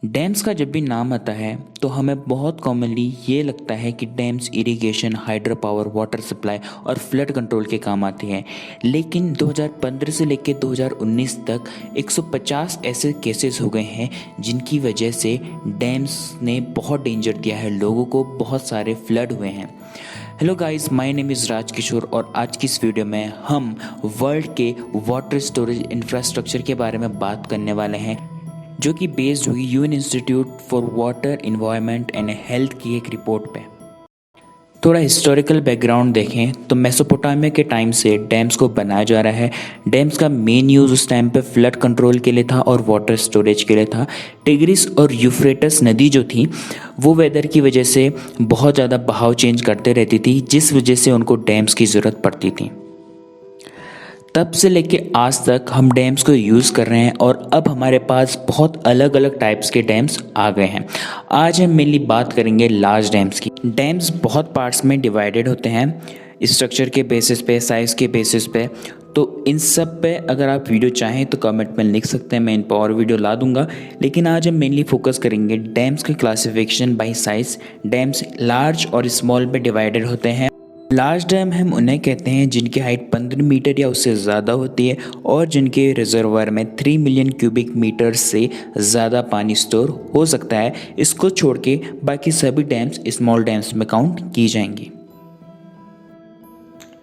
Dams का जब भी नाम आता है तो हमें बहुत कॉमनली ये लगता है कि dams irrigation, hydro power, water supply और फ्लड कंट्रोल के काम आते हैं। लेकिन 2015 से लेकर 2019 तक 150 ऐसे केसेस हो गए हैं जिनकी वजह से डैम्स ने बहुत डेंजर दिया है लोगों को, बहुत सारे फ्लड हुए हैं। Hello guys, my name is Raj Kishore और आज की इस वीडियो में हम वर्ल्ड के वाटर स्टोरेज इंफ्रास्ट्रक्चर के बारे में बात करने वाले हैं, जो कि बेस्ड होगी UN institute for water environment and health की एक रिपोर्ट पे। थोड़ा हिस्टोरिकल बैकग्राउंड देखें तो मेसोपोटामिया के टाइम से डैम्स को बनाया जा रहा है। डैम्स का मेन यूज़ उस टाइम पे फ्लड कंट्रोल के लिए था और वाटर स्टोरेज के लिए था। टिग्रिस और यूफ्रेटस नदी जो थी वो वेदर की वजह से बहुत ज़्यादा बहाव चेंज करते रहती थी, जिस वजह से उनको डैम्स की ज़रूरत पड़ती थी। तब से लेके आज तक हम डैम्स को यूज़ कर रहे हैं और अब हमारे पास बहुत अलग अलग टाइप्स के डैम्स आ गए हैं। आज हम मेनली बात करेंगे लार्ज डैम्स की। डैम्स बहुत पार्ट्स में डिवाइडेड होते हैं, स्ट्रक्चर के बेसिस पे, साइज़ के बेसिस पे। तो इन सब पे अगर आप वीडियो चाहें तो कमेंट में लिख सकते हैं, मैं इन पर और वीडियो ला दूंगा। लेकिन आज हम मेनली फोकस करेंगे डैम्स के classification bye size. Dams large और स्मॉल में डिवाइडेड होते हैं। लार्ज डैम हम उन्हें कहते हैं जिनकी हाइट 15 मीटर या उससे ज़्यादा होती है और जिनके रिजर्वायर में 3 मिलियन क्यूबिक मीटर से ज़्यादा पानी स्टोर हो सकता है। इसको छोड़ के बाकी सभी डैम्स स्मॉल डैम्स में काउंट की जाएंगी।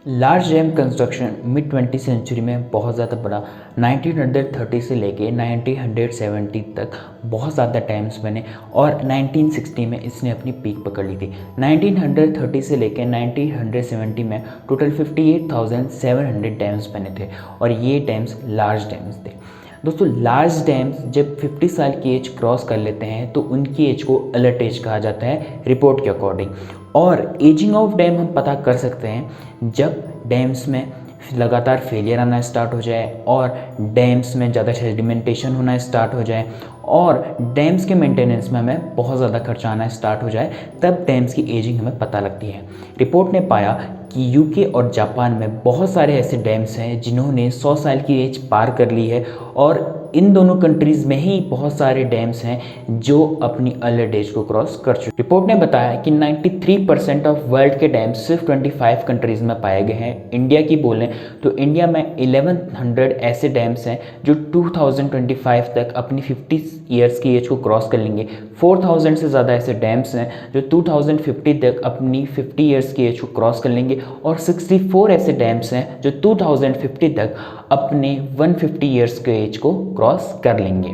Large dam construction mid 20 century में बहुत ज़्यादा बढ़ा। 1930 से लेके 1970 तक बहुत ज़्यादा डैम्स बने और 1960 में इसने अपनी पीक पकड़ ली थी। 1930 से लेके 1970 में टोटल 58,700 डैम्स बने थे और ये डैम्स लार्ज डैम्स थे। दोस्तों, लार्ज डैम्स जब 50 साल की एज क्रॉस कर लेते हैं तो उनकी एज को अलर्ट एज कहा जाता है रिपोर्ट के अकॉर्डिंग। और एजिंग ऑफ डैम हम पता कर सकते हैं जब डैम्स में लगातार फेलियर आना स्टार्ट हो जाए और डैम्स में ज़्यादा सेडिमेंटेशन होना स्टार्ट हो जाए और डैम्स के मेंटेनेंस में हमें बहुत ज़्यादा खर्चा आना स्टार्ट हो जाए, तब डैम्स की एजिंग हमें पता लगती है। रिपोर्ट ने पाया कि यूके और जापान में बहुत सारे ऐसे डैम्स हैं जिन्होंने 100 साल की एज पार कर ली है और इन दोनों कंट्रीज़ में ही बहुत सारे डैम्स हैं जो अपनी अलर्ट एज को क्रॉस कर चुके। रिपोर्ट ने बताया कि 93% ऑफ वर्ल्ड के डैम्स सिर्फ 25 कंट्रीज़ में पाए गए हैं। इंडिया की बोलें तो इंडिया में 1100 ऐसे डैम्स हैं जो 2025 तक अपनी 50 ईयर्स की एज को क्रॉस कर लेंगे। 4000 से ज़्यादा ऐसे डैम्स हैं जो 2050 तक अपनी 50 ईयर्स की एज को क्रॉस कर लेंगे और 64 ऐसे डैम्स हैं जो 2050 तक अपने 150 ईयर्स के एज को क्रॉस कर लेंगे।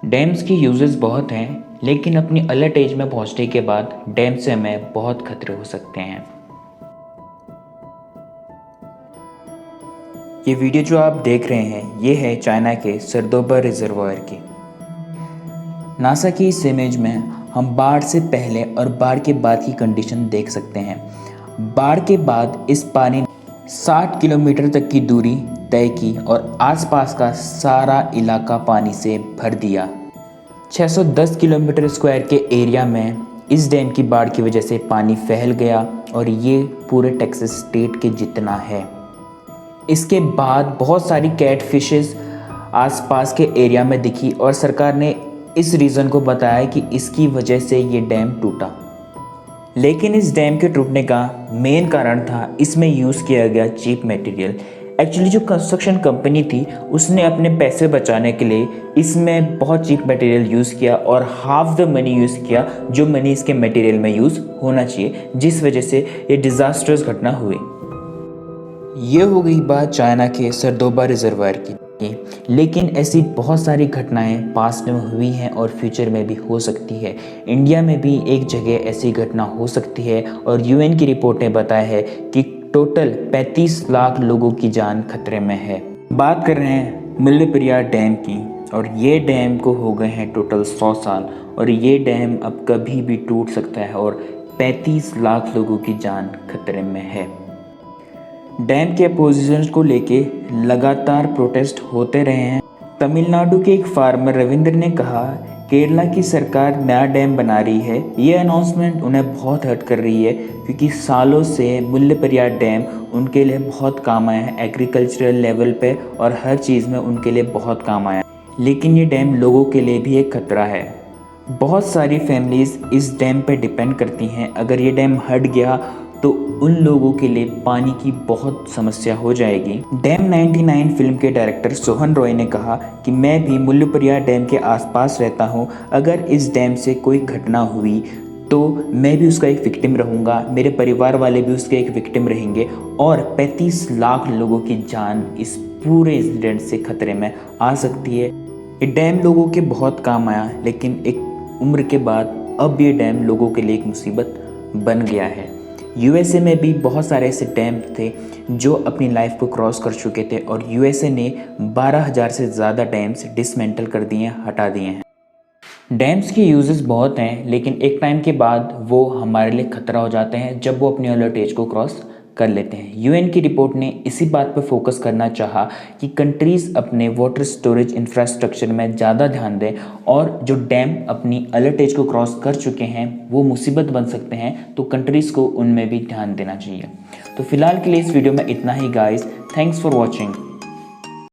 डैम्स की यूजेस बहुत हैं, लेकिन अपनी अलर्ट एज में पहुंचने के बाद डैम से हमें बहुत खतरे हो सकते हैं। ये वीडियो जो आप देख रहे हैं ये है चाइना के सरदोबा रिजर्वायर की। नासा की इस इमेज में हम बाढ़ से पहले और बाढ़ के बाद की कंडीशन देख सकते हैं। बाढ़ के बाद इस पानी 60 किलोमीटर तक की दूरी तय की और आसपास का सारा इलाका पानी से भर दिया। 610 किलोमीटर स्क्वायर के एरिया में इस डैम की बाढ़ की वजह से पानी फैल गया और ये पूरे टेक्सास स्टेट के जितना है। इसके बाद बहुत सारी कैट फिशेस आसपास के एरिया में दिखी और सरकार ने इस रीज़न को बताया कि इसकी वजह से ये डैम टूटा। लेकिन इस डैम के टूटने का मेन कारण था इसमें यूज़ किया गया चीप मटेरियल। एक्चुअली जो कंस्ट्रक्शन कंपनी थी उसने अपने पैसे बचाने के लिए इसमें बहुत चीप मटेरियल यूज़ किया और हाफ द मनी यूज़ किया जो मनी इसके मटेरियल में यूज़ होना चाहिए, जिस वजह से ये डिज़ास्टर्स घटना हुई। ये हो गई बात चाइना के सरदोबा रिजर्वायर की। लेकिन ऐसी बहुत सारी घटनाएं पास्ट में हुई हैं और फ्यूचर में भी हो सकती है। इंडिया में भी एक जगह ऐसी घटना हो सकती है और यूएन की रिपोर्ट ने बताया है कि टोटल 35 लाख लोगों की जान खतरे में है। बात कर रहे हैं मुल्लेपेरियार डैम की और ये डैम को हो गए हैं टोटल 100 साल और ये डैम अब कभी भी टूट सकता है और 35 लाख लोगों की जान खतरे में है। डैम के अपोजिशन को लेके लगातार प्रोटेस्ट होते रहे हैं। तमिलनाडु के एक फार्मर रविंद्र ने कहा केरला की सरकार नया डैम बना रही है। ये अनाउंसमेंट उन्हें बहुत हर्ट कर रही है क्योंकि सालों से मुल्लेपेरियार डैम उनके लिए बहुत काम आया है, एग्रीकल्चरल लेवल पे और हर चीज़ में उनके लिए बहुत काम आया है। लेकिन ये डैम लोगों के लिए भी एक खतरा है। बहुत सारी फैमिलीज़ इस डैम पे डिपेंड करती हैं। अगर ये डैम हट गया तो उन लोगों के लिए पानी की बहुत समस्या हो जाएगी। डैम 99 फिल्म के डायरेक्टर सोहन रॉय ने कहा कि मैं भी मुल्लुपेरियार डैम के आसपास रहता हूँ। अगर इस डैम से कोई घटना हुई तो मैं भी उसका एक विक्टिम रहूँगा, मेरे परिवार वाले भी उसके एक विक्टिम रहेंगे और 35 लाख लोगों की जान इस पूरे इंसिडेंट से खतरे में आ सकती है। ये डैम लोगों के बहुत काम आया, लेकिन एक उम्र के बाद अब ये डैम लोगों के लिए एक मुसीबत बन गया है। यूएसए में भी बहुत सारे ऐसे डैम थे जो अपनी लाइफ को क्रॉस कर चुके थे और यूएसए ने 12,000 से ज़्यादा डैम्स डिसमेंटल कर दिए हैं, हटा दिए हैं। डैम्स के यूजेस बहुत हैं, लेकिन एक टाइम के बाद वो हमारे लिए खतरा हो जाते हैं जब वो अपनी अलर्ट एज को क्रॉस कर लेते हैं। यूएन की रिपोर्ट ने इसी बात पर फोकस करना चाहा कि कंट्रीज़ अपने वाटर स्टोरेज इंफ्रास्ट्रक्चर में ज़्यादा ध्यान दें और जो डैम अपनी अलर्ट एज को क्रॉस कर चुके हैं वो मुसीबत बन सकते हैं, तो कंट्रीज़ को उनमें भी ध्यान देना चाहिए। तो फिलहाल के लिए इस वीडियो में इतना ही गाइस। Thanks for watching.